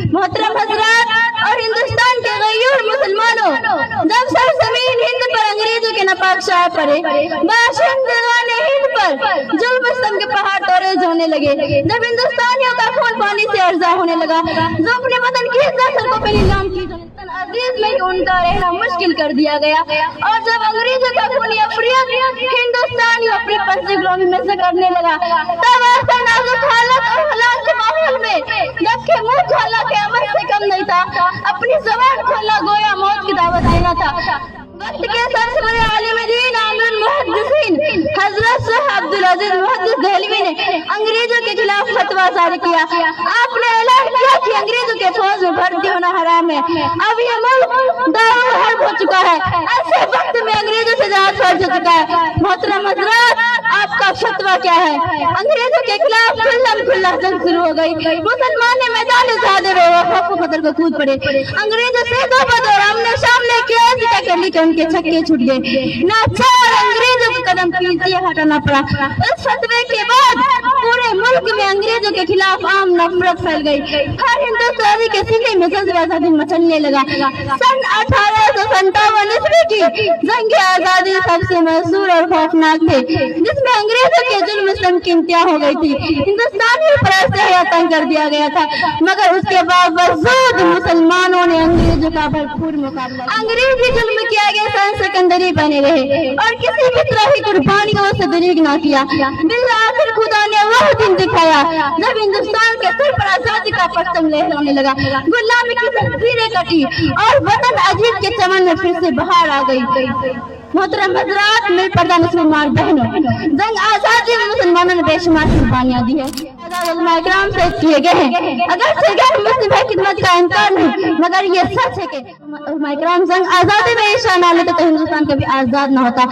मोहतरम हजरात और हिंदुस्तान के गयूर मुसलमानों, जब सरजमीन हिंद पर अंग्रेजों के नापाक शाह पड़े, बाशिंदगान हिंद पर जुल्म सितम के पहाड़ तोड़े होने लगे, जब हिंदुस्तानियों का खून पानी से अर्जा होने लगा, जो अपने वतन की इज्जत सड़कों पर नीलाम की अजीज में उनका रहना मुश्किल कर दिया गया, और जब अंग्रेजों का खूनी अफरीद हिंदुस्तानियों अपने पश्चिमी गुलामी में से करने लगा, तब ऐसा नाजुक हालत और हालात के माहौल में जबकि मुंह खोलना के अमल से कम नहीं था, अपनी जबान खोलना गोया मौत की दावत देना था। वक्त के सबसे आलिम दीन आमिर मुहद्दिसीन हजरत शाह अब्दुल अजीज मुहद्दिस दहलवी ने अंग्रेजों के खिलाफ फतवा जारी किया। आपने ऐलान किया कि अंग्रेजों के फौज में भर्ती होना हराम है। अब ये मुल्क दारुल हर्ब हो चुका है। ऐसे वक्त में अंग्रेजों से जहाज फर्ज हो चुका है। मोहतरम हजरात, आपका फतवा क्या है? अंग्रेजों के खिलाफ खुल्ला जंग शुरू हो गई। मुसलमान ने मैदान ज़ादे खतर को कूद पड़े। अंग्रेजों से दो बदौर आमने सामने किया, उनके छक्के छूट गए। नाचार अंग्रेजों के कदम पीछे हटाना पड़ा। इस फतवे के बाद पूरे मुल्क में अंग्रेजों के खिलाफ आम नफरत फैल गई। हर हिंदुस्तानी के सीने में जज्बा मचलने लगा। सन 1857 ईस्वी की जंग आजादी सबसे मशहूर और खौफनाक थे, जिसमें अंग्रेजों के जुल्म सितम की इंतहा हो गई थी। हिंदुस्तानी पर ऐसे तंग कर दिया गया था, मगर उसके बावजूद मुसलमानों ने अंग्रेजों का भरपूर मुकाबला। अंग्रेजी जुल्म किया गया सिकंदरी बने रहे और किसी भी तरह की कुर्बानियों से दरीग ना किया। आखिर खुदा ने वह दिन दिखाया जब हिंदुस्तान के सिर पर आजादी का परचम लहराने लगा, गुलामी की तस्वीरें कटी और वतन अजीब के चमन में फिर से बहार आ गई। मोहतरम हजरात, मेरे पर्दा मुसलमान बहनों, जंग आजादी में मुसलमानों ने बेशुमार कुर्बानियां दी है, इकराम से किए गए हैं। अगर से गैर मुस्लिम है खिदमत का इनकार नहीं, मगर ये सच है कि इकराम जंग आजादी में हिस्सा न लेते तो हिंदुस्तान कभी आजाद न होता।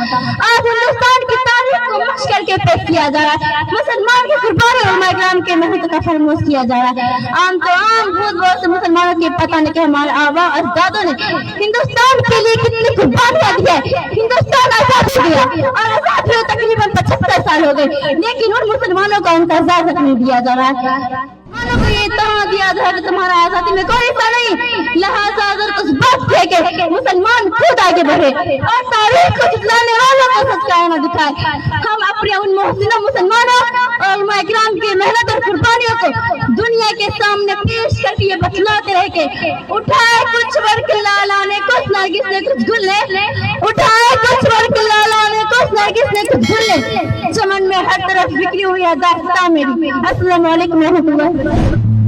आज हिंदुस्तान की तारीख को मश करके पेश किया जा रहा है। मुसलमान की कुर्बानी और इकराम के मेहनत का फरमोश किया जा रहा है। आम तो आम भूत बहुत से मुसलमानों के पता नहीं कि हमारे आबा अजदादों ने हिंदुस्तान के लिए कितनी कुर्बानियां दी है। हिंदुस्तान आजाद हो गया और आजाद हुए तकरीबन 75 साल हो गए, लेकिन उन मुसलमानों का इंतजार नहीं दिया जा रहा है। को ये इतना दिया था कि तुम्हारा आजादी में कोई हिस्सा नहीं, लिहाजा अगर उस बात के मुसलमान खुद आगे बढ़े और तारीख को झुटलाने वालों को सच्चाई न दिखाए। हम अपने उन मोहसिनों मुसलमानों और इकराम की मेहनत और कुर्बानियों को दुनिया के सामने पेश करके ये बतलाते रहे कि उठाए कुछ वर्क लाला ने कुछ नरगिस ने कुछ गुल ने, उठाए कुछ वर्क लाला ने कुछ नरगिस ने कुछ गुल ने, चमन में हर तरफ बिखरी हुई है दास्तां मेरी। अस्सलाम वालेकुम रहमतुल्लाह।